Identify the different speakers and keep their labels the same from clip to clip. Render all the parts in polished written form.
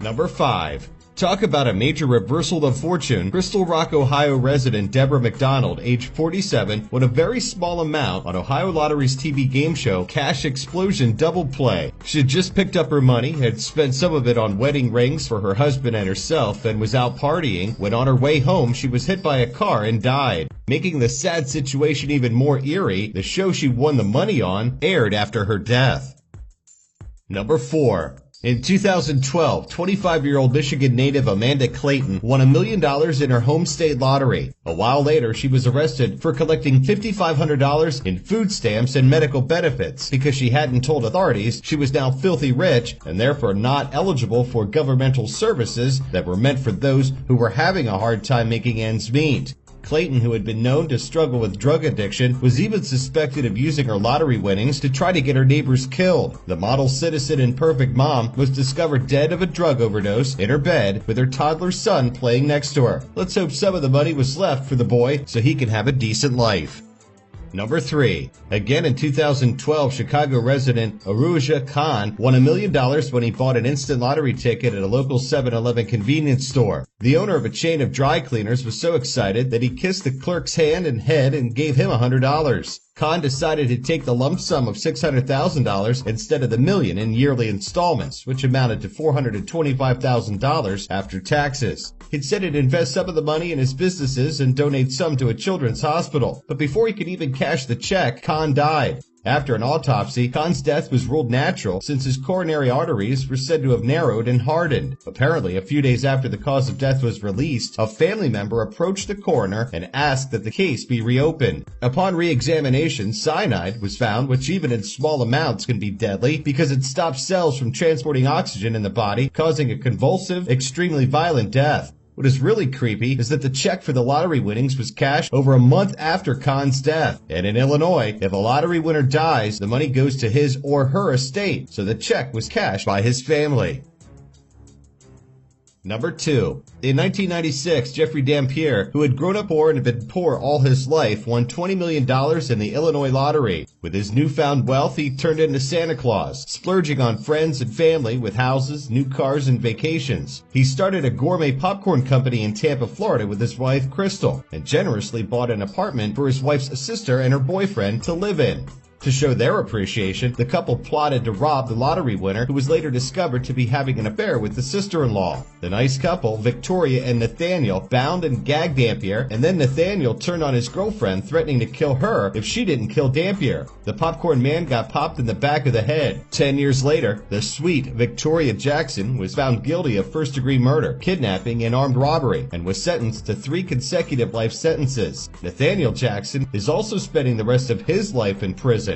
Speaker 1: Number 5. Talk about a major reversal of fortune. Crystal Rock, Ohio resident Deborah McDonald, age 47, won a very small amount on Ohio Lottery's TV game show Cash Explosion Double Play. She had just picked up her money, had spent some of it on wedding rings for her husband and herself, and was out partying when on her way home she was hit by a car and died. Making the sad situation even more eerie, the show she won the money on aired after her death. Number 4. In 2012, 25-year-old Michigan native Amanda Clayton won $1 million in her home state lottery. A while later, she was arrested for collecting $5,500 in food stamps and medical benefits because she hadn't told authorities she was now filthy rich and therefore not eligible for governmental services that were meant for those who were having a hard time making ends meet. Clayton, who had been known to struggle with drug addiction, was even suspected of using her lottery winnings to try to get her neighbors killed. The model citizen and perfect mom was discovered dead of a drug overdose in her bed with her toddler son playing next to her. Let's hope some of the money was left for the boy so he can have a decent life. Number 3. Again in 2012, Chicago resident Aruja Khan won $1 million when he bought an instant lottery ticket at a local 7-Eleven convenience store. The owner of a chain of dry cleaners was so excited that he kissed the clerk's hand and head and gave him $100. Khan decided to take the lump sum of $600,000 instead of the $1 million in yearly installments, which amounted to $425,000 after taxes. He'd said he'd invest some of the money in his businesses and donate some to a children's hospital. But before he could even cash the check, Khan died. After an autopsy, Khan's death was ruled natural since his coronary arteries were said to have narrowed and hardened. Apparently, a few days after the cause of death was released, a family member approached the coroner and asked that the case be reopened. Upon re-examination, cyanide was found, which even in small amounts can be deadly because it stops cells from transporting oxygen in the body, causing a convulsive, extremely violent death. What is really creepy is that the check for the lottery winnings was cashed over a month after Khan's death. And in Illinois, if a lottery winner dies, the money goes to his or her estate, so the check was cashed by his family. Number 2. In 1996, Jeffrey Dampier, who had grown up poor and had been poor all his life, won $20 million in the Illinois lottery. With his newfound wealth, he turned into Santa Claus, splurging on friends and family with houses, new cars, and vacations. He started a gourmet popcorn company in Tampa, Florida with his wife, Crystal, and generously bought an apartment for his wife's sister and her boyfriend to live in. To show their appreciation, the couple plotted to rob the lottery winner, who was later discovered to be having an affair with the sister-in-law. The nice couple, Victoria and Nathaniel, bound and gagged Dampier, and then Nathaniel turned on his girlfriend, threatening to kill her if she didn't kill Dampier. The popcorn man got popped in the back of the head. 10 years later, the sweet Victoria Jackson was found guilty of first-degree murder, kidnapping, and armed robbery, and was sentenced to 3 consecutive life sentences. Nathaniel Jackson is also spending the rest of his life in prison.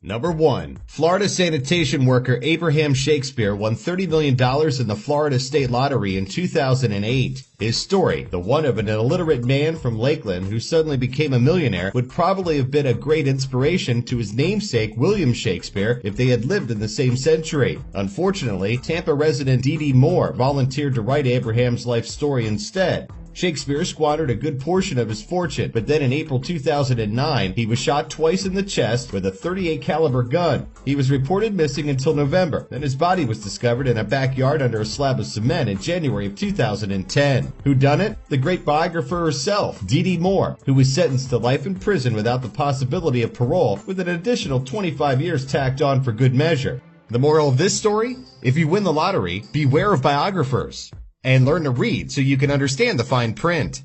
Speaker 1: Number 1. Florida sanitation worker Abraham Shakespeare won $30 million in the Florida State Lottery in 2008. His story, the one of an illiterate man from Lakeland who suddenly became a millionaire, would probably have been a great inspiration to his namesake William Shakespeare if they had lived in the same century. Unfortunately, Tampa resident Dee Dee Moore volunteered to write Abraham's life story instead. Shakespeare squandered a good portion of his fortune, but then in April 2009, he was shot twice in the chest with a .38 caliber gun. He was reported missing until November. Then his body was discovered in a backyard under a slab of cement in January of 2010. Who done it? The great biographer herself, Dee Dee Moore, who was sentenced to life in prison without the possibility of parole, with an additional 25 years tacked on for good measure. The moral of this story? If you win the lottery, beware of biographers. And learn to read so you can understand the fine print.